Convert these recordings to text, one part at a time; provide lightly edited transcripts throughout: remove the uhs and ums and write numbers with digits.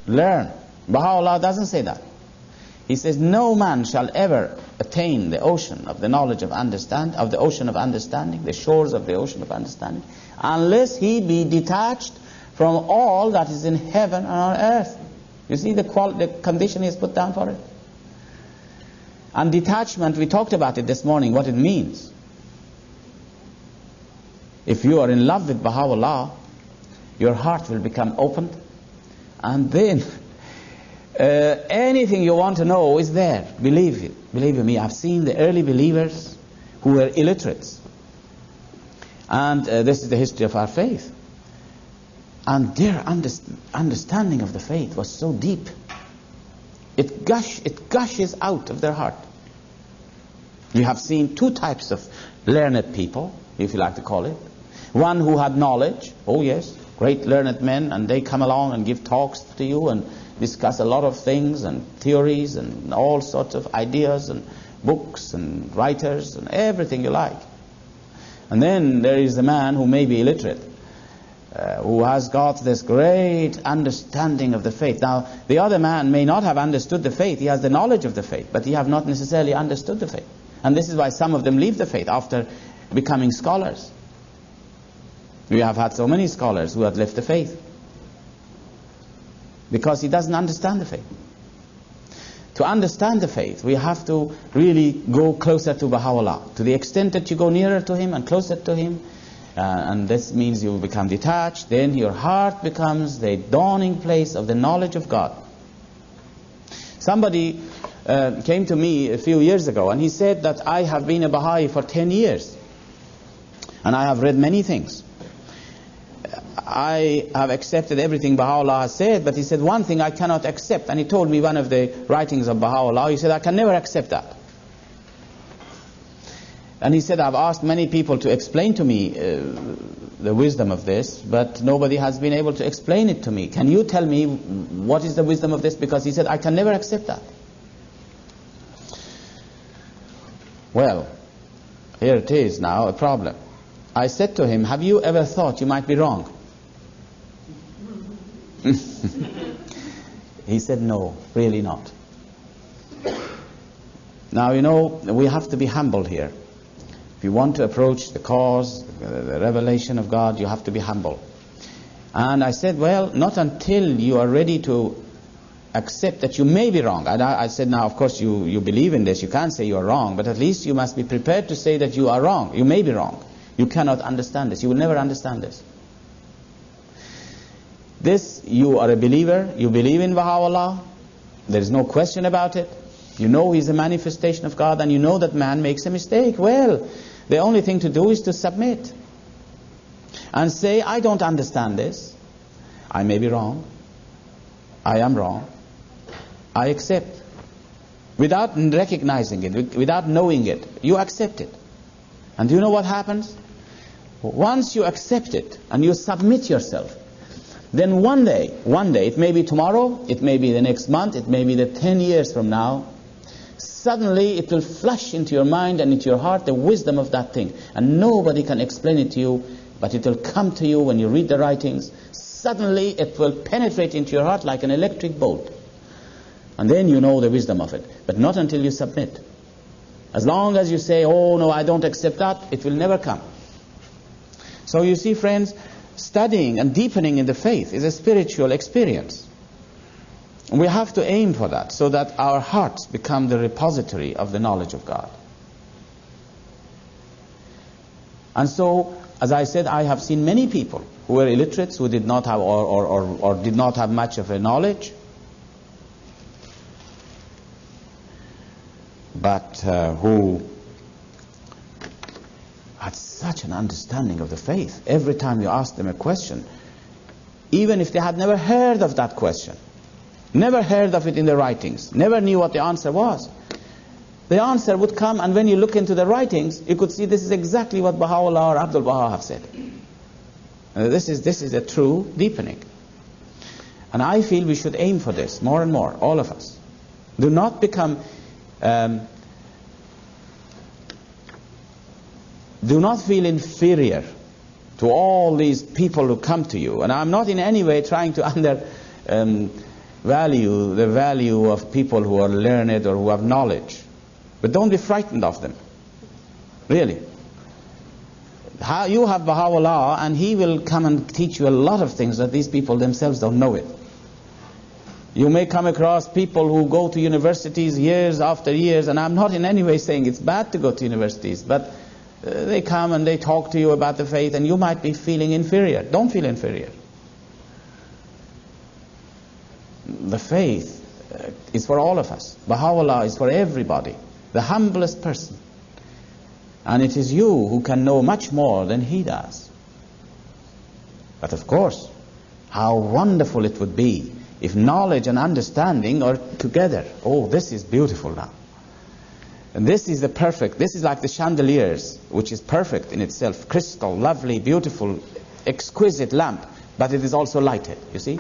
learn. Baha'u'llah doesn't say that. He says, no man shall ever attain the ocean of the knowledge of understanding, of the ocean of understanding, the shores of the ocean of understanding, unless he be detached from all that is in heaven and on earth. You see the condition he has put down for it? And detachment, we talked about it this morning, what it means. If you are in love with Baha'u'llah, your heart will become opened, and then anything you want to know is there. Believe me, I've seen the early believers who were illiterates, and this is the history of our faith, and their understanding of the faith was so deep. It gushes out of their heart. You have seen two types of learned people, if you like to call it. One who had knowledge, oh yes, great learned men, and they come along and give talks to you and discuss a lot of things and theories and all sorts of ideas and books and writers and everything you like. And then there is the man who may be illiterate, who has got this great understanding of the faith. Now, the other man may not have understood the faith. He has the knowledge of the faith, but he have not necessarily understood the faith. And this is why some of them leave the faith after becoming scholars. We have had so many scholars who have left the faith because he doesn't understand the faith. To understand the faith, we have to really go closer to Baha'u'llah. To the extent that you go nearer to him and closer to him, and this means you become detached, then your heart becomes the dawning place of the knowledge of God. Somebody came to me a few years ago and he said that I have been a Baha'i for 10 years and I have read many things. I have accepted everything Baha'u'llah has said, but he said one thing I cannot accept, and he told me one of the writings of Baha'u'llah. He said, I can never accept that. And he said, I've asked many people to explain to me the wisdom of this, but nobody has been able to explain it to me. Can you tell me what is the wisdom of this? Because he said, I can never accept that. Well, here it is now, a problem. I said to him, have you ever thought you might be wrong? He said, no, really not. Now, you know, we have to be humble here. If you want to approach the cause, the revelation of God, you have to be humble. And I said, well, not until you are ready to accept that you may be wrong. And I said, now, of course, you believe in this. You can't say you are wrong, but at least you must be prepared to say that you are wrong. You may be wrong. You cannot understand this. You will never understand this. This, you are a believer. You believe in Baha'u'llah. There is no question about it. You know he's a manifestation of God, and you know that man makes a mistake. Well, the only thing to do is to submit and say, I don't understand this. I may be wrong. I am wrong. I accept. Without recognizing it, without knowing it, you accept it. And do you know what happens? Once you accept it and you submit yourself, then one day, it may be tomorrow, it may be the next month, it may be the 10 years from now, suddenly it will flash into your mind and into your heart the wisdom of that thing. And nobody can explain it to you, but it will come to you when you read the writings. Suddenly it will penetrate into your heart like an electric bolt. And then you know the wisdom of it. But not until you submit. As long as you say, oh no, I don't accept that, it will never come. So you see, friends, studying and deepening in the faith is a spiritual experience. And we have to aim for that, so that our hearts become the repository of the knowledge of God. And so, as I said, I have seen many people who were illiterates, who did not have or did not have much of a knowledge, but who had such an understanding of the faith. Every time you ask them a question, even if they had never heard of that question, never heard of it in the writings, never knew what the answer was, the answer would come, and when you look into the writings, you could see this is exactly what Baha'u'llah or Abdul Baha have said. This is a true deepening. And I feel we should aim for this more and more, all of us. Do not become do not feel inferior to all these people who come to you. And I'm not in any way trying to value the value of people who are learned or who have knowledge. But don't be frightened of them. Really. You have Baha'u'llah, and he will come and teach you a lot of things that these people themselves don't know it. You may come across people who go to universities years after years, and I'm not in any way saying it's bad to go to universities, but they come and they talk to you about the faith, and you might be feeling inferior. Don't feel inferior. The faith is for all of us. Baha'u'llah is for everybody, the humblest person. And it is you who can know much more than he does. But of course, how wonderful it would be if knowledge and understanding are together. Oh, this is beautiful now. And this is this is like the chandeliers, which is perfect in itself. Crystal, lovely, beautiful, exquisite lamp. But it is also lighted, you see.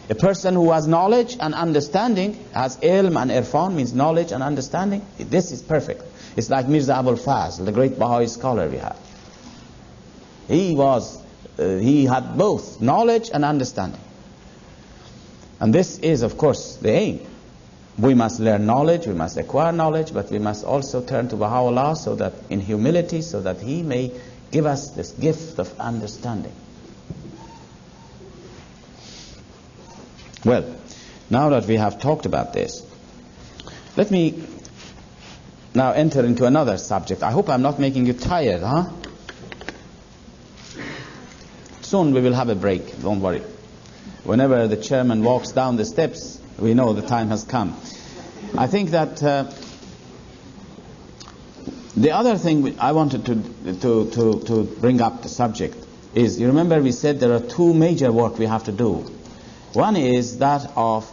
A person who has knowledge and understanding, has ilm and irfan, means knowledge and understanding. This is perfect. It's like Mirza Abul Fazl, the great Baha'i scholar we have. He had both knowledge and understanding. And this is, of course, the aim. We must learn knowledge, we must acquire knowledge, but we must also turn to Baha'u'llah so that in humility, so that he may give us this gift of understanding. Well, now that we have talked about this, let me now enter into another subject. I hope I'm not making you tired, huh? Soon we will have a break, don't worry. Whenever the chairman walks down the steps, we know the time has come. I think that the other thing I wanted to bring up the subject is, you remember we said there are two major work we have to do. One is that of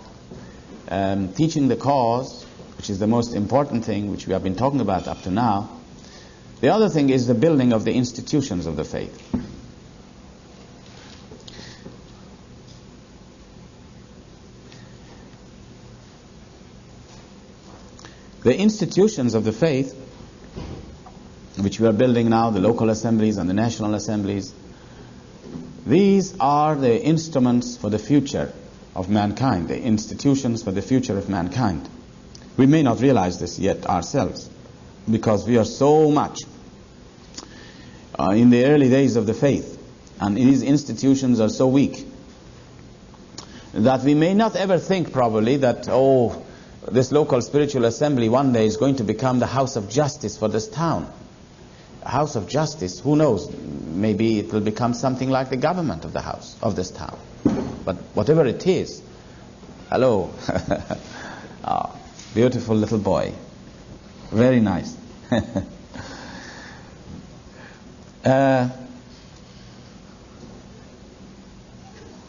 teaching the cause, which is the most important thing which we have been talking about up to now. The other thing is the building of the institutions of the faith. The institutions of the faith, which we are building now, the local assemblies and the national assemblies, these are the instruments for the future of mankind, the institutions for the future of mankind. We may not realize this yet ourselves, because we are so much in the early days of the faith, and these institutions are so weak, that we may not ever think probably that, oh, this local spiritual assembly one day is going to become the house of justice for this town. A house of justice, who knows? Maybe it will become something like the government of the house, of this town. But whatever it is, hello, oh, beautiful little boy, very nice.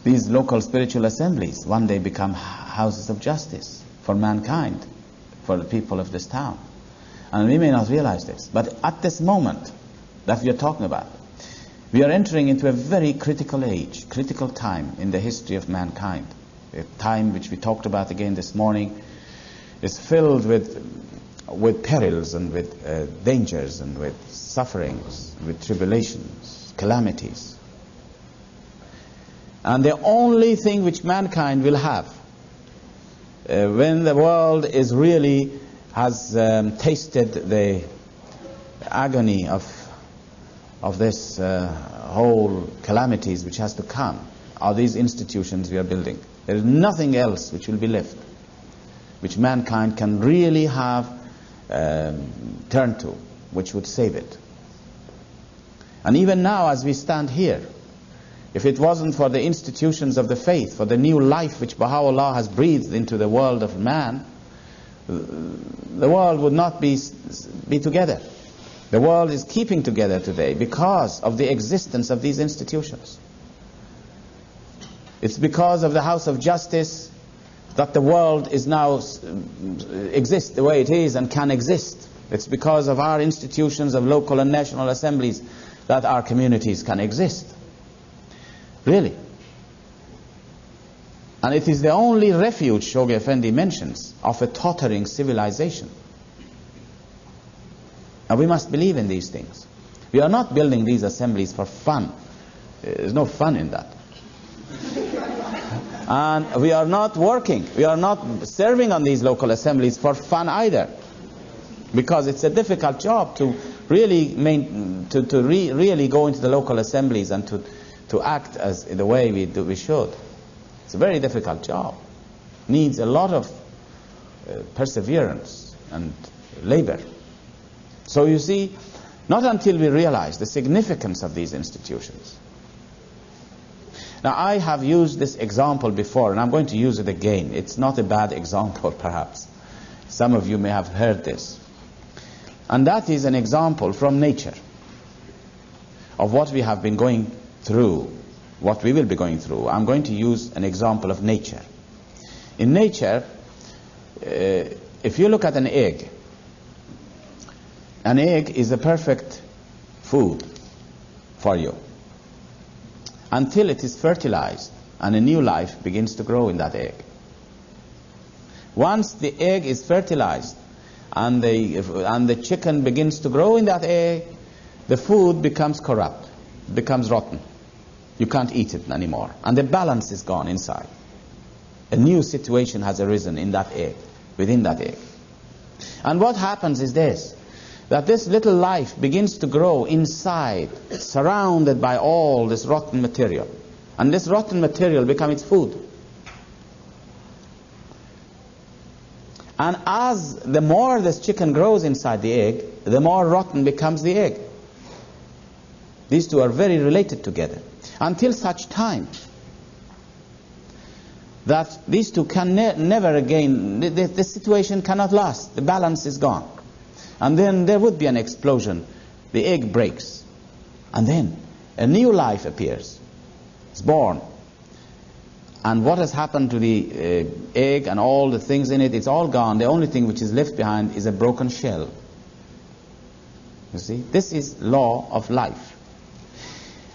These local spiritual assemblies one day become houses of justice for mankind, for the people of this town. And we may not realize this, but at this moment that we are talking about, we are entering into a very critical age, critical time in the history of mankind. A time which we talked about again this morning is filled with perils and with dangers and with sufferings, with tribulations, calamities. And the only thing which mankind will have when the world is really has tasted the agony of this whole calamities which has to come, are these institutions we are building. There is nothing else which will be left, which mankind can really have turned to, which would save it. And even now as we stand here, if it wasn't for the institutions of the faith, for the new life which Baha'u'llah has breathed into the world of man, the world would not be together. The world is keeping together today because of the existence of these institutions. It's because of the house of justice that the world is now exists the way it is and can exist. It's because of our institutions of local and national assemblies that our communities can exist. Really. And it is the only refuge, Shoghi Effendi mentions, of a tottering civilization. And we must believe in these things. We are not building these assemblies for fun. There's no fun in that. And we are not working, we are not serving on these local assemblies for fun either, because it's a difficult job to really really go into the local assemblies and to act as the way we should. It's a very difficult job. Needs a lot of perseverance and labor. So you see, not until we realize the significance of these institutions. Now, I have used this example before, and I'm going to use it again. It's not a bad example, perhaps. Some of you may have heard this. And that is an example from nature of what we have been going through, what we will be going through. I'm going to use an example of nature. In nature, if you look at an egg is a perfect food for you until it is fertilized and a new life begins to grow in that egg. Once the egg is fertilized and the chicken begins to grow in that egg, the food becomes corrupt, becomes rotten. You can't eat it anymore, and the balance is gone inside. A new situation has arisen in that egg, within that egg. And what happens is this, that this little life begins to grow inside, surrounded by all this rotten material. And this rotten material becomes its food. And as the more this chicken grows inside the egg, the more rotten becomes the egg. These two are very related together. Until such time that these two can never again, the situation cannot last. The balance is gone. And then there would be an explosion. The egg breaks. And then a new life appears. It's born. And what has happened to the egg and all the things in it, it's all gone. The only thing which is left behind is a broken shell. You see, this is law of life.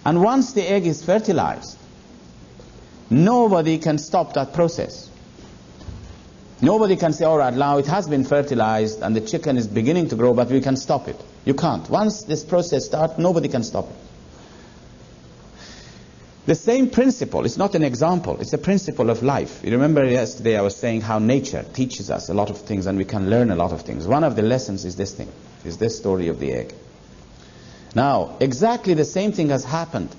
And once the egg is fertilized, nobody can stop that process. Nobody can say, all right, now it has been fertilized and the chicken is beginning to grow, but we can stop it. You can't. Once this process starts, nobody can stop it. The same principle, it's not an example, it's a principle of life. You remember yesterday I was saying how nature teaches us a lot of things and we can learn a lot of things. One of the lessons is this thing, is this story of the egg. Now, exactly the same thing has happened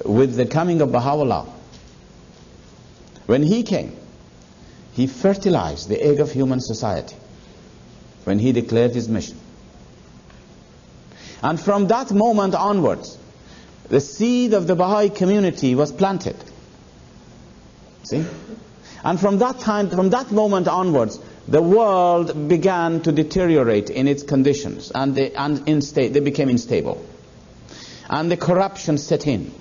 with the coming of Baha'u'llah. When he came, he fertilized the egg of human society when he declared his mission. And from that moment onwards, the seed of the Baha'i community was planted. See? And from that time, from that moment onwards, the world began to deteriorate in its conditions, and they became unstable. And the corruption set in.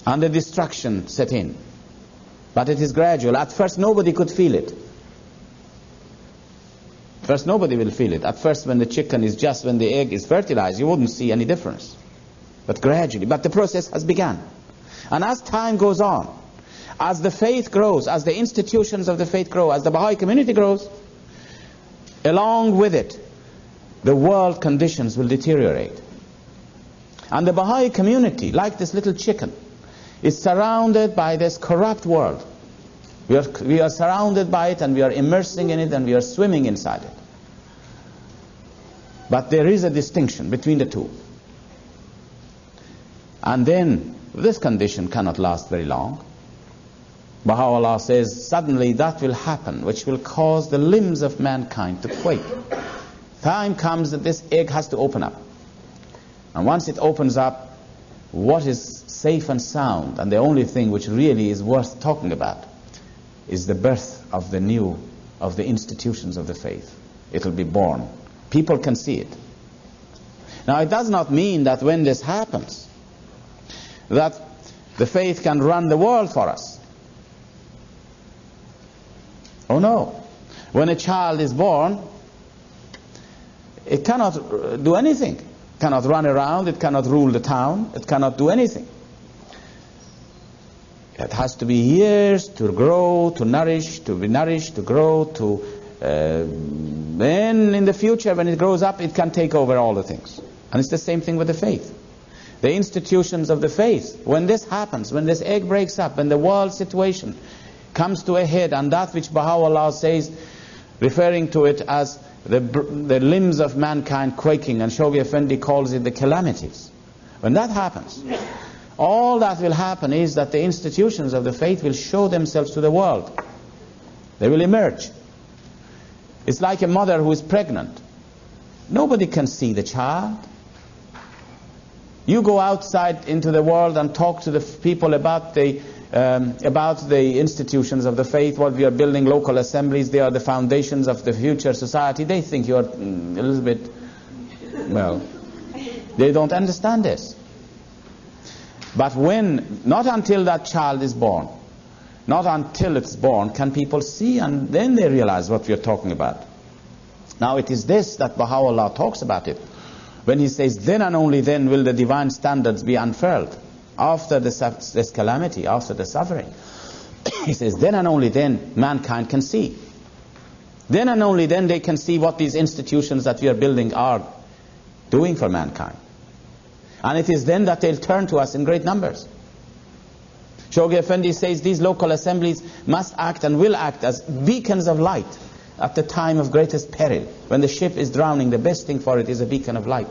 And the destruction set in. But it is gradual. At first nobody could feel it. First nobody will feel it. At first when the chicken is just, when the egg is fertilized, you wouldn't see any difference. But gradually, but the process has begun. And as time goes on, as the faith grows, as the institutions of the faith grow, as the Baha'i community grows, along with it, the world conditions will deteriorate. And the Baha'i community, like this little chicken, is surrounded by this corrupt world. We are surrounded by it and we are immersing in it and we are swimming inside it. But there is a distinction between the two. And then this condition cannot last very long. Baha'u'llah says suddenly that will happen which will cause the limbs of mankind to quake. Time comes that this egg has to open up. And once it opens up, what is safe and sound and the only thing which really is worth talking about is the birth of the institutions of the faith. It will be born. People can see it. Now it does not mean that when this happens that the faith can run the world for us. Oh no. When a child is born, it cannot do anything. It cannot run around, it cannot rule the town, it cannot do anything. It has to be years to grow, to nourish, to be nourished, to grow, to then in the future when it grows up, it can take over all the things. And it's the same thing with the faith. the institutions of the faith. When this happens, when this egg breaks up, when the world situation comes to a head, and that which Baha'u'llah says, referring to it as the limbs of mankind quaking, and Shoghi Effendi calls it the calamities. When that happens, all that will happen is that the institutions of the faith will show themselves to the world. They will emerge. It's like a mother who is pregnant. Nobody can see the child. You go outside into the world and talk to the people about the institutions of the faith, what we are building, local assemblies, they are the foundations of the future society. They think you're a little bit, well, they don't understand this. But not until that child is born, not until it's born can people see, and then they realize what we are talking about. Now it is this that Baha'u'llah talks about it, when he says, then and only then will the divine standards be unfurled, after this calamity, after the suffering. He says, then and only then mankind can see. Then and only then they can see what these institutions that we are building are doing for mankind. And it is then that they'll turn to us in great numbers. Shoghi Effendi says these local assemblies must act and will act as beacons of light at the time of greatest peril. When the ship is drowning, the best thing for it is a beacon of light.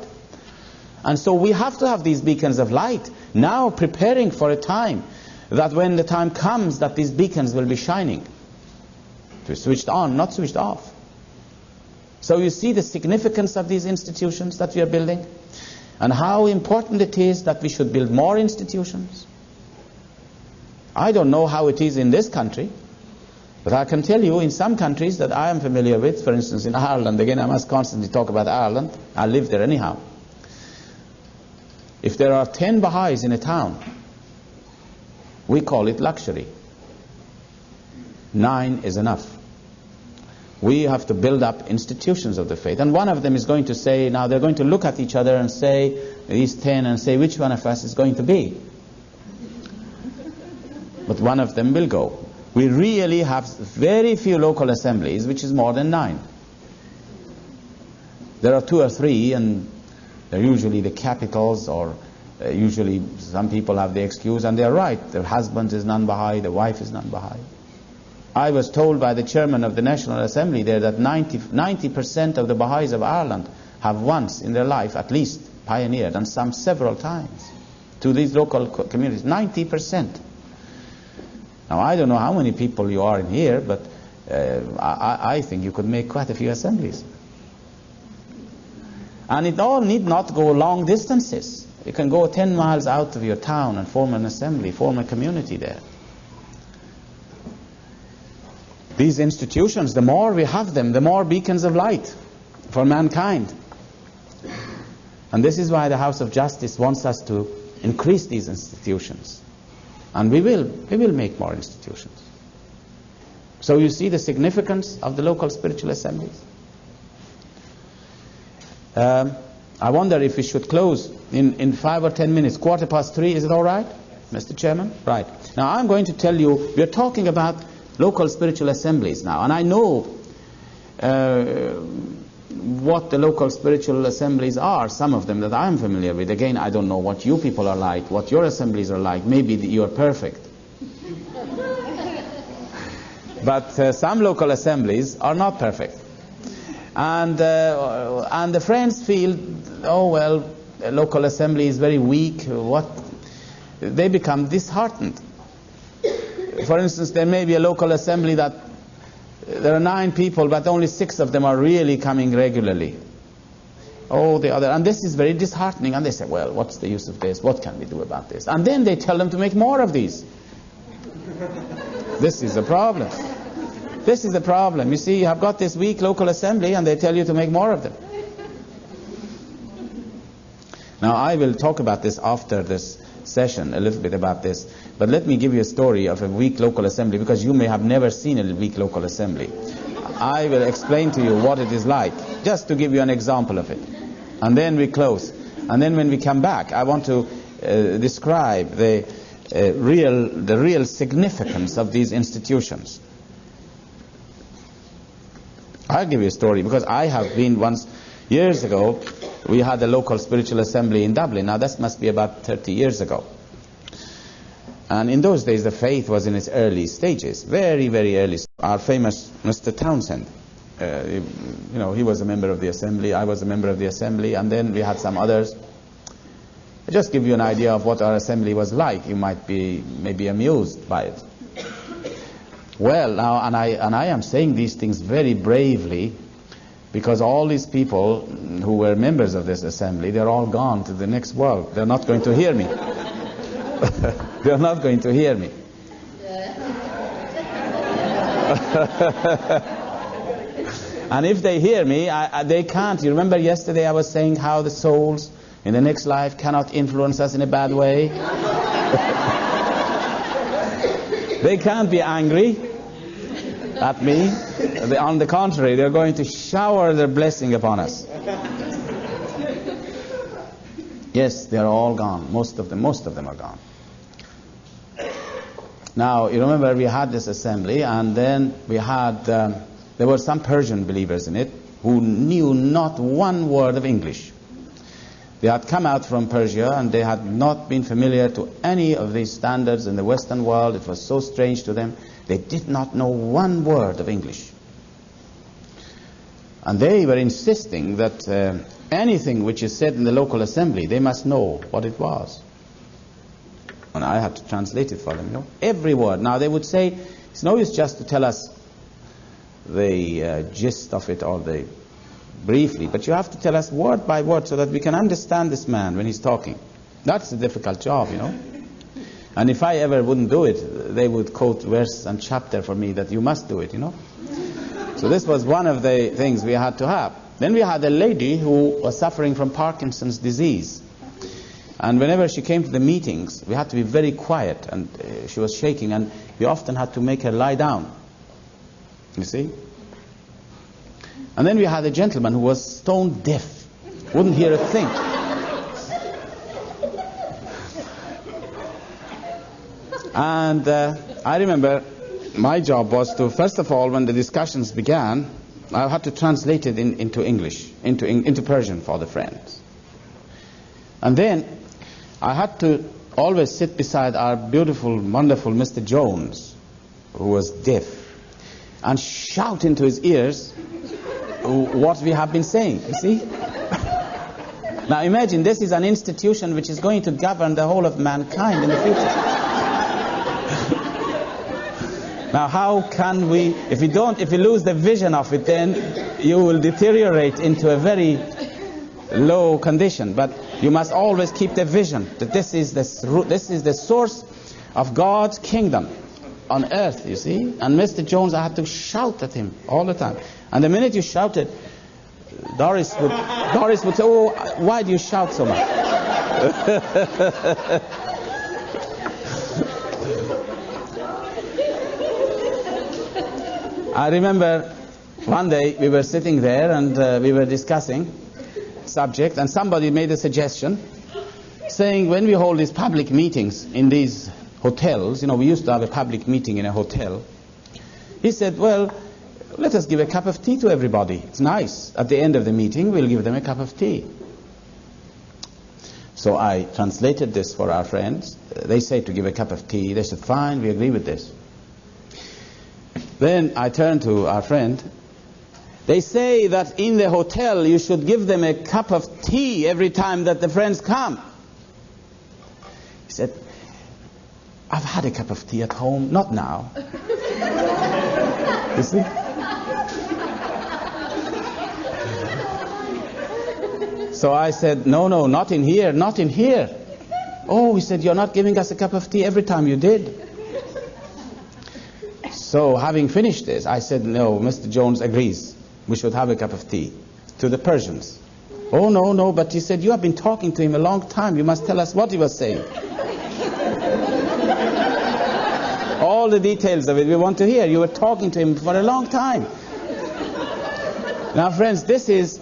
And so we have to have these beacons of light now, preparing for a time that when the time comes that these beacons will be shining. To be switched on, not switched off. So you see the significance of these institutions that we are building, and how important it is that we should build more institutions. I don't know how it is in this country, but I can tell you in some countries that I am familiar with, for instance in Ireland, again I must constantly talk about Ireland, I live there anyhow. If there are 10 Baha'is in a town, we call it luxury. 9 is enough. We have to build up institutions of the faith. And one of them is going to say, now they're going to look at each other and say, these 10, and say which one of us is going to be. But one of them will go. We really have very few local assemblies, which is more than 9. There are 2 or 3, and they're usually the capitals, or usually some people have the excuse, and they're right. Their husband is non-Baha'i, the wife is non-Baha'i. I was told by the chairman of the National Assembly there that 90% of the Baha'is of Ireland have once in their life at least pioneered, and some several times, to these local communities. 90%. Now I don't know how many people you are in here, but I think you could make quite a few assemblies. And it all need not go long distances. You can go 10 miles out of your town and form an assembly, form a community there. These institutions, the more we have them, the more beacons of light for mankind. And this is why the House of Justice wants us to increase these institutions. And we will make more institutions. So you see the significance of the local spiritual assemblies. I wonder if we should close in 5 or 10 minutes, 3:15. Is it all right, Mr. Chairman? Right. Now I'm going to tell you, we're talking about local spiritual assemblies now, and I know what the local spiritual assemblies are, some of them that I'm familiar with. Again, I don't know what you people are like, what your assemblies are like. Maybe you are perfect. But some local assemblies are not perfect. And the friends feel, oh well, a local assembly is very weak. They become disheartened. For instance, there may be a local assembly that there are 9 people, but only 6 of them are really coming regularly. Oh, the other, and this is very disheartening. And they say, well, what's the use of this? What can we do about this? And then they tell them to make more of these. This is a problem. This is the problem. You see, you have got this weak local assembly, and they tell you to make more of them. Now, I will talk about this after this session, a little bit about this. But let me give you a story of a weak local assembly, because you may have never seen a weak local assembly. I will explain to you what it is like, just to give you an example of it. And then we close. And then when we come back, I want to describe the real significance of these institutions. I'll give you a story, because I have been once, years ago, we had a local spiritual assembly in Dublin. Now that must be about 30 years ago. And in those days the faith was in its early stages, very, very early. Our famous Mr. Townsend, he was a member of the assembly, I was a member of the assembly, and then we had some others. I'll just give you an idea of what our assembly was like. You might be maybe amused by it. Well, now, and I am saying these things very bravely, because all these people who were members of this assembly, they're all gone to the next world. They're not going to hear me. They're not going to hear me. And if they hear me, they can't. You remember yesterday I was saying how the souls in the next life cannot influence us in a bad way? They can't be angry at me. On the contrary, they're going to shower their blessing upon us. Yes, they're all gone. Most of them are gone. Now, you remember we had this assembly, and then we had, there were some Persian believers in it who knew not one word of English. They had come out from Persia, and they had not been familiar to any of these standards in the Western world. It was so strange to them. They did not know one word of English. And they were insisting that anything which is said in the local assembly, they must know what it was. And I had to translate it for them, every word. Now they would say, it's no use just to tell us the gist of it or the briefly, but you have to tell us word by word so that we can understand this man when he's talking. That's a difficult job, And if I ever wouldn't do it, they would quote verse and chapter for me that you must do it, So this was one of the things we had to have. Then we had a lady who was suffering from Parkinson's disease. And whenever she came to the meetings, we had to be very quiet, and she was shaking, and we often had to make her lie down. You see? And then we had a gentleman who was stone deaf, wouldn't hear a thing. And I remember my job was to, first of all, when the discussions began, I had to translate it into English, into Persian for the friends. And then I had to always sit beside our beautiful, wonderful Mr. Jones, who was deaf, and shout into his ears what we have been saying, you see? Now imagine, this is an institution which is going to govern the whole of mankind in the future. Now how can we, if we lose the vision of it, then you will deteriorate into a very low condition. But you must always keep the vision that this is the source of God's kingdom on earth, you see. And Mr. Jones, I had to shout at him all the time. And the minute you shouted, Doris would say, "Oh, why do you shout so much?" I remember one day we were sitting there and we were discussing subject, and somebody made a suggestion saying, when we hold these public meetings in these hotels, we used to have a public meeting in a hotel. He said, well, let us give a cup of tea to everybody. It's nice. At the end of the meeting, we'll give them a cup of tea. So I translated this for our friends. They say to give a cup of tea. They said, fine, we agree with this. Then I turned to our friend. They say that in the hotel you should give them a cup of tea every time that the friends come. He said, I've had a cup of tea at home, not now. You see? So I said, no, not in here, not in here. Oh, he said, you're not giving us a cup of tea every time you did. So having finished this, I said, no, Mr. Jones agrees. We should have a cup of tea to the Persians. Oh, no, but he said, you have been talking to him a long time. You must tell us what he was saying. All the details of it we want to hear. You were talking to him for a long time. Now, friends, this is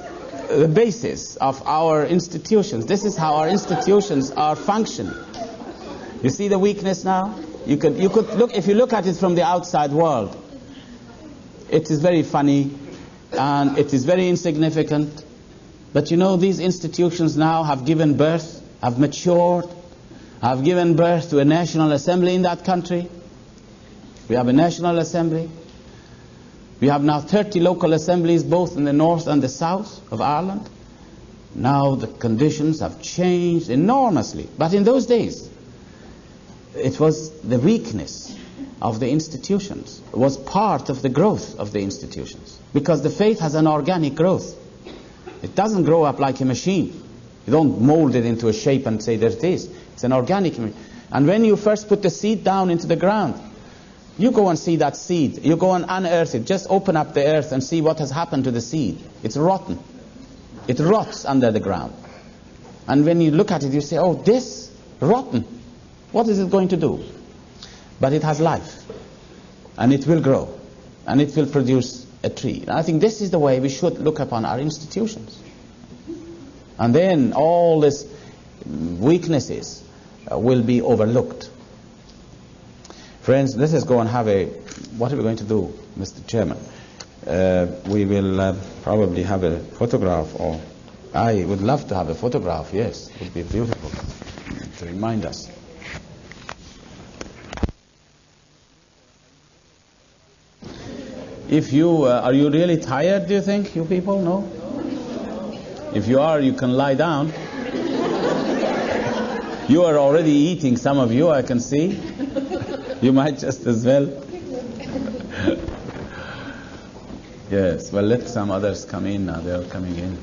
the basis of our institutions. This is how our institutions are functioning. You see the weakness now? You could look, if you look at it from the outside world, it is very funny and it is very insignificant. But you know, these institutions now have given birth, have matured, have given birth to a national assembly in that country. We have a national assembly. We have now 30 local assemblies, both in the north and the south of Ireland. Now the conditions have changed enormously. But in those days, it was the weakness of the institutions. It was part of the growth of the institutions. Because the faith has an organic growth. It doesn't grow up like a machine. You don't mold it into a shape and say, there it is. It's an organic. And when you first put the seed down into the ground, you go and see that seed. You go and unearth it. Just open up the earth and see what has happened to the seed. It's rotten. It rots under the ground. And when you look at it, you say, oh, this rotten. What is it going to do? But it has life. And it will grow. And it will produce a tree. And I think this is the way we should look upon our institutions. And then all these weaknesses will be overlooked. Friends, let us go and have what are we going to do, Mr. Chairman? We will probably have a photograph, or I would love to have a photograph, yes. It would be beautiful to remind us. If you, are you really tired, do you think, you people? No? If you are, you can lie down. You are already eating, some of you, I can see. You might just as well. Yes, well, let some others come in now. They are coming in.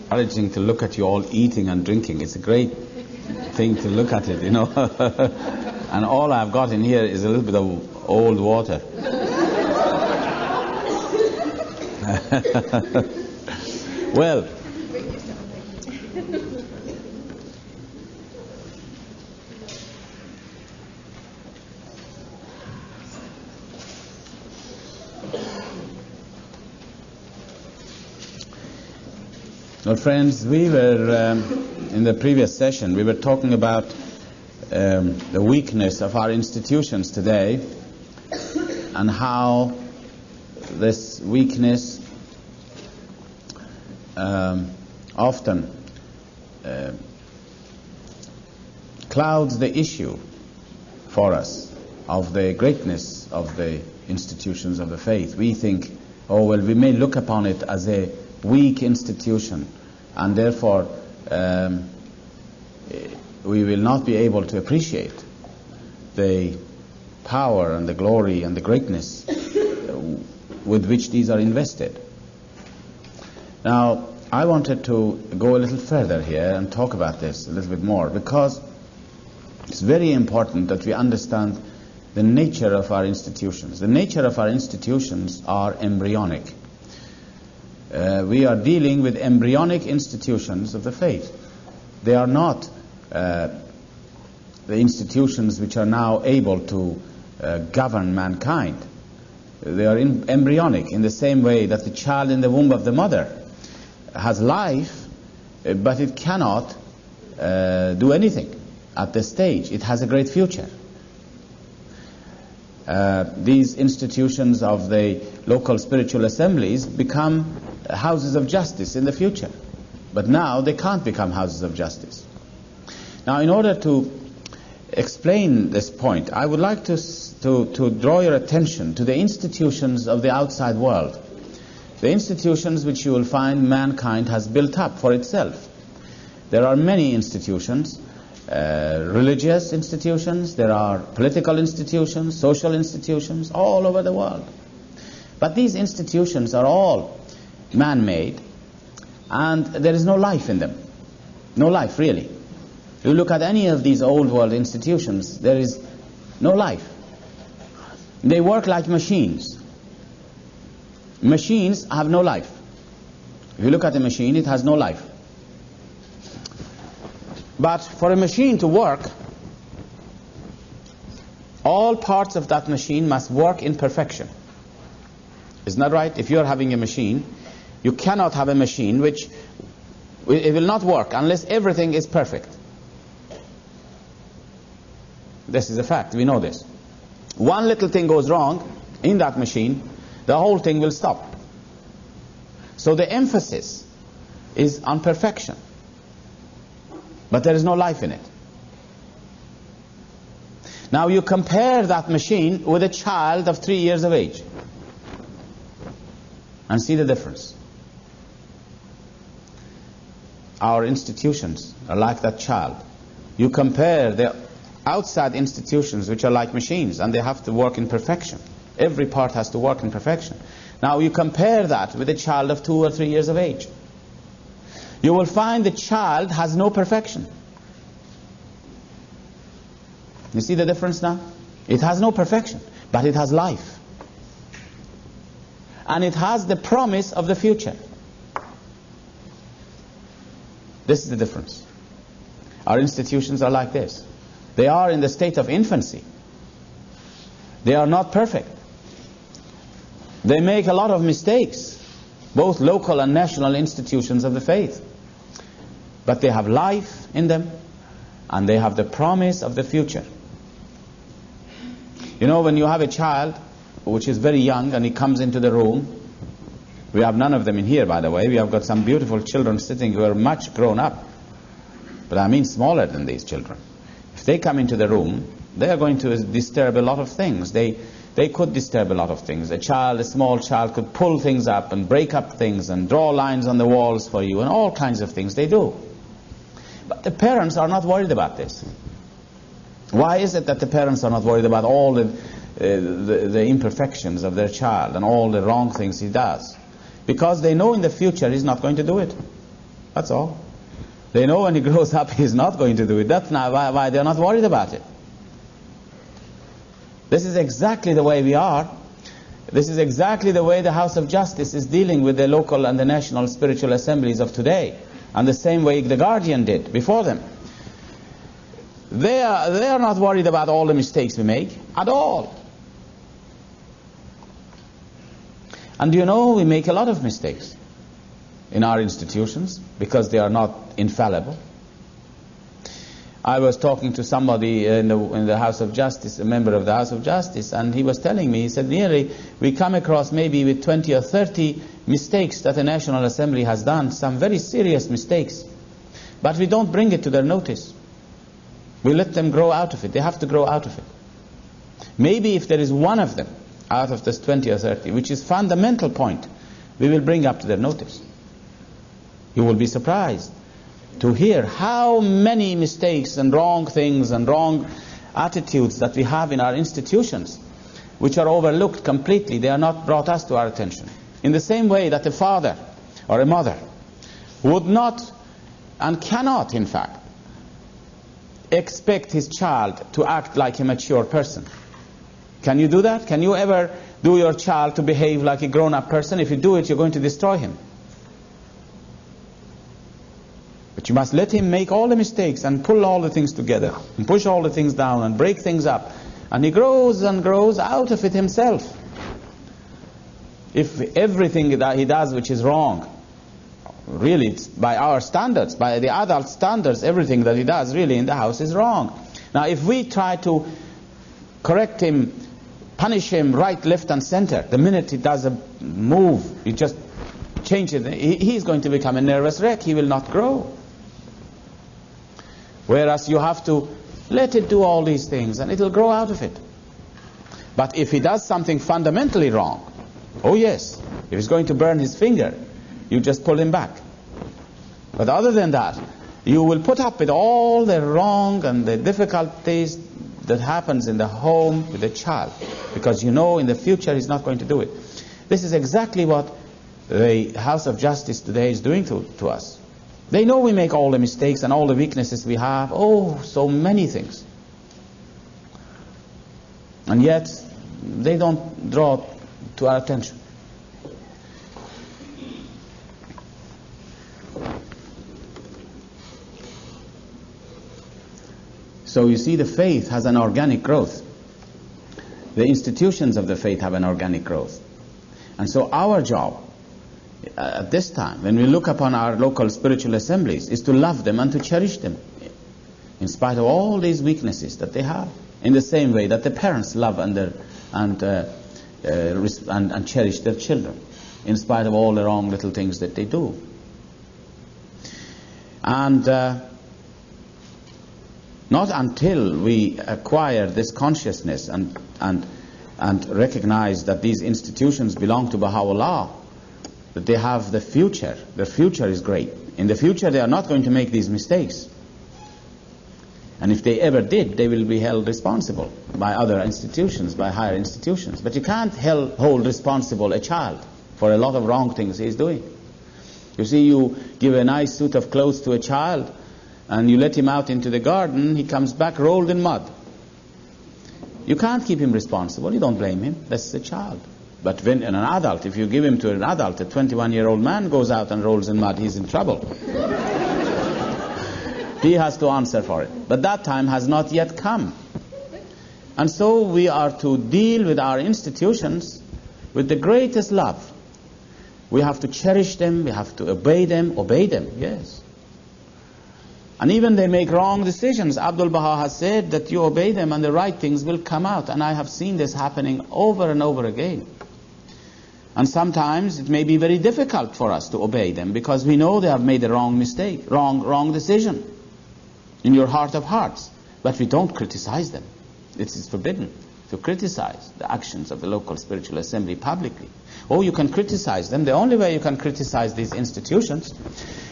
Encouraging to look at you all eating and drinking. It's a great thing to look at it, you know. And all I've got in here is a little bit of old water. Well, well, friends, we were, in the previous session, we were talking about the weakness of our institutions today and how this weakness often clouds the issue for us of the greatness of the institutions of the faith. We think, oh, well, we may look upon it as a weak institution, and therefore we will not be able to appreciate the power and the glory and the greatness with which these are invested. Now, I wanted to go a little further here and talk about this a little bit more, because it's very important that we understand the nature of our institutions. The nature of our institutions are embryonic. We are dealing with embryonic institutions of the faith. They are not the institutions which are now able to govern mankind. They are embryonic in the same way that the child in the womb of the mother has life, but it cannot do anything at this stage. It has a great future. These institutions of the local spiritual assemblies become houses of justice in the future. But now they can't become houses of justice. Now, in order to explain this point, I would like to draw your attention to the institutions of the outside world. The institutions which you will find mankind has built up for itself. There are many institutions, religious institutions, there are political institutions, social institutions, all over the world. But these institutions are all man-made, and there is no life in them. No life, really. You look at any of these old world institutions, there is no life. They work like machines. Machines have no life. If you look at a machine, it has no life. But for a machine to work, all parts of that machine must work in perfection. Isn't that right? If you're having a machine, you cannot have a machine which it will not work unless everything is perfect. This is a fact. We know this. One little thing goes wrong in that machine, the whole thing will stop. So the emphasis is on perfection, but there is no life in it. Now you compare that machine with a child of 3 years of age and see the difference. Our institutions are like that child. You compare the outside institutions, which are like machines, and they have to work in perfection. Every part has to work in perfection. Now you compare that with a child of 2 or 3 years of age. You will find the child has no perfection. You see the difference now? It has no perfection, but it has life. And it has the promise of the future. This is the difference. Our institutions are like this. They are in the state of infancy. They are not perfect. They make a lot of mistakes, both local and national institutions of the faith. But they have life in them, and they have the promise of the future. You know, when you have a child which is very young and he comes into the room, we have none of them in here, by the way. We have got some beautiful children sitting who are much grown up, but I mean smaller than these children. If they come into the room, they are going to disturb a lot of things. They could disturb a lot of things. A small child could pull things up and break up things and draw lines on the walls for you and all kinds of things they do. But the parents are not worried about this. Why is it that the parents are not worried about all the imperfections of their child and all the wrong things he does? Because they know in the future he's not going to do it. That's all. They know when he grows up he's not going to do it. That's not why they're not worried about it. This is exactly the way we are. This is exactly the way the House of Justice is dealing with the local and the national spiritual assemblies of today, and the same way the Guardian did before them. They are not worried about all the mistakes we make at all. And you know, we make a lot of mistakes in our institutions because they are not infallible. I was talking to somebody in the House of Justice, a member of the House of Justice, and he was telling me, he said, nearly we come across maybe with 20 or 30 mistakes that the National Assembly has done, some very serious mistakes, but we don't bring it to their notice. We let them grow out of it. They have to grow out of it. Maybe if there is one of them out of this 20 or 30, which is fundamental point, we will bring up to their notice. You will be surprised to hear how many mistakes and wrong things and wrong attitudes that we have in our institutions, which are overlooked completely. They are not brought us to our attention. In the same way that a father or a mother would not and cannot, in fact, expect his child to act like a mature person. Can you do that? Can you ever do your child to behave like a grown-up person? If you do it, you're going to destroy him. But you must let him make all the mistakes and pull all the things together and push all the things down and break things up. And he grows and grows out of it himself. If everything that he does which is wrong, really it's by our standards, by the adult standards, everything that he does really in the house is wrong. Now if we try to correct him, punish him right, left and center, the minute he does a move, you just change it, he's going to become a nervous wreck. He will not grow. Whereas you have to let it do all these things and it will grow out of it. But if he does something fundamentally wrong, oh yes, if he's going to burn his finger, you just pull him back. But other than that, you will put up with all the wrong and the difficulties that happens in the home with the child, because you know in the future he's not going to do it. This is exactly what the House of Justice today is doing to us. They know we make all the mistakes and all the weaknesses we have. Oh, so many things. And yet, they don't draw to our attention. So you see, the faith has an organic growth. The institutions of the faith have an organic growth. And so our job at this time, when we look upon our local spiritual assemblies, is to love them and to cherish them, in spite of all these weaknesses that they have, in the same way that the parents love and cherish their children. in spite of all the wrong little things that they do. And not until we acquire this consciousness and recognize that these institutions belong to Baha'u'llah, that they have the future. Their future is great. In the future they are not going to make these mistakes. And if they ever did, they will be held responsible by other institutions, by higher institutions. But you can't hold responsible a child for a lot of wrong things he's doing. You see, you give a nice suit of clothes to a child and you let him out into the garden, he comes back rolled in mud. You can't keep him responsible. You don't blame him. That's a child. But when an adult, if you give him to an adult, a 21-year-old man goes out and rolls in mud, he's in trouble. He has to answer for it. But that time has not yet come. And so we are to deal with our institutions with the greatest love. We have to cherish them, we have to obey them, yes. And even they make wrong decisions. Abdul Baha has said that you obey them and the right things will come out. And I have seen this happening over and over again. And sometimes it may be very difficult for us to obey them because we know they have made a wrong mistake, wrong decision in your heart of hearts. But we don't criticize them. It is forbidden to criticize the actions of the local spiritual assembly publicly. Oh, you can criticize them. The only way you can criticize these institutions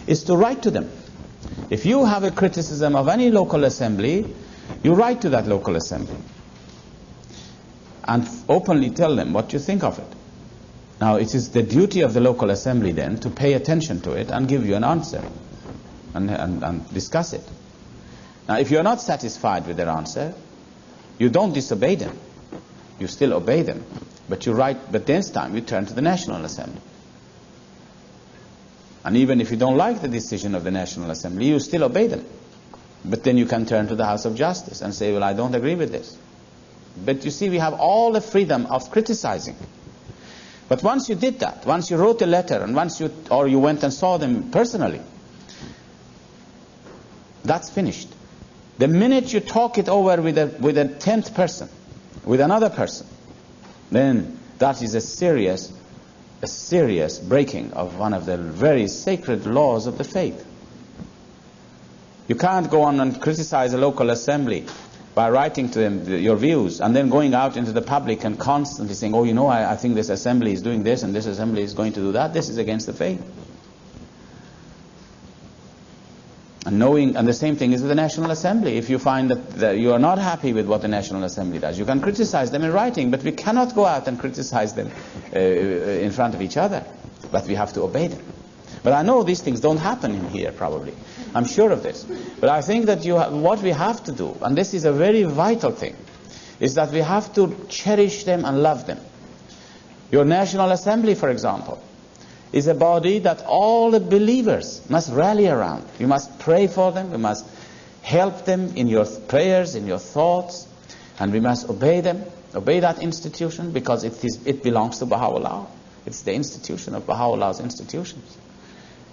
is to write to them. If you have a criticism of any local assembly, you write to that local assembly and openly tell them what you think of it. Now, it is the duty of the local assembly then to pay attention to it and give you an answer and discuss it. Now, if you're not satisfied with their answer, you don't disobey them. You still obey them. But you write, but this time you turn to the National Assembly. And even if you don't like the decision of the National Assembly, you still obey them. But then you can turn to the House of Justice and say, well, I don't agree with this. But you see, we have all the freedom of criticizing. But once you did that, once you wrote a letter, and you went and saw them personally, that's finished. The minute you talk it over with a 10th person, with another person, then that is a serious breaking of one of the very sacred laws of the faith. You can't go on and criticize a local assembly by writing to them your views and then going out into the public and constantly saying, oh, you know, I think this assembly is doing this and this assembly is going to do that. This is against the faith. And the same thing is with the National Assembly. If you find that you are not happy with what the National Assembly does, you can criticize them in writing, but we cannot go out and criticize them in front of each other. But we have to obey them. But I know these things don't happen in here, probably. I'm sure of this. But I think that what we have to do, and this is a very vital thing, is that we have to cherish them and love them. Your National Assembly, for example, is a body that all the believers must rally around. You must pray for them. You must help them in your prayers, in your thoughts. And we must obey them, obey that institution, because it belongs to Baha'u'llah. It's the institution of Baha'u'llah's institutions.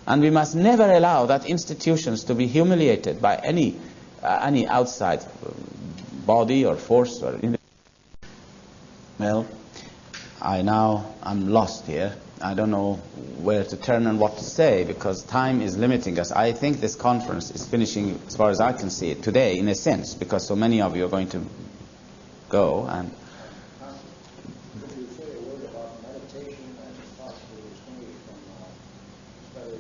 And we must never allow that institutions to be humiliated by any outside body or force. Well, I'm lost here. I don't know where to turn and what to say because time is limiting us. I think this conference is finishing, as far as I can see it, today, in a sense, because so many of you are going to go. And could you say a word about meditation as possibly distinguished from study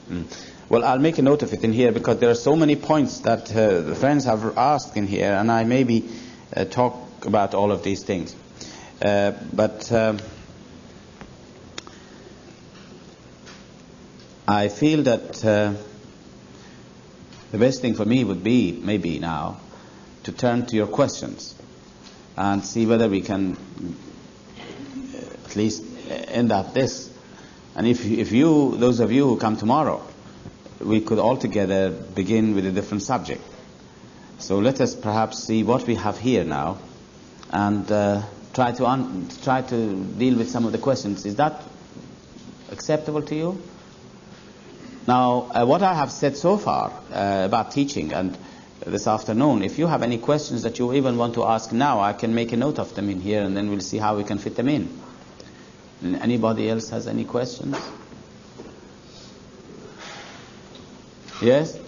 learning? Well, I'll make a note of it in here because there are so many points that the friends have asked in here, and I maybe talk about all of these things. I feel that the best thing for me would be, maybe now, to turn to your questions and see whether we can at least end up this. And if those of you who come tomorrow, we could all together begin with a different subject. So let us perhaps see what we have here now and try to deal with some of the questions. Is that acceptable to you? Now, what I have said so far about teaching and this afternoon, if you have any questions that you even want to ask now, I can make a note of them in here and then we'll see how we can fit them in. Anybody else has any questions? Yes?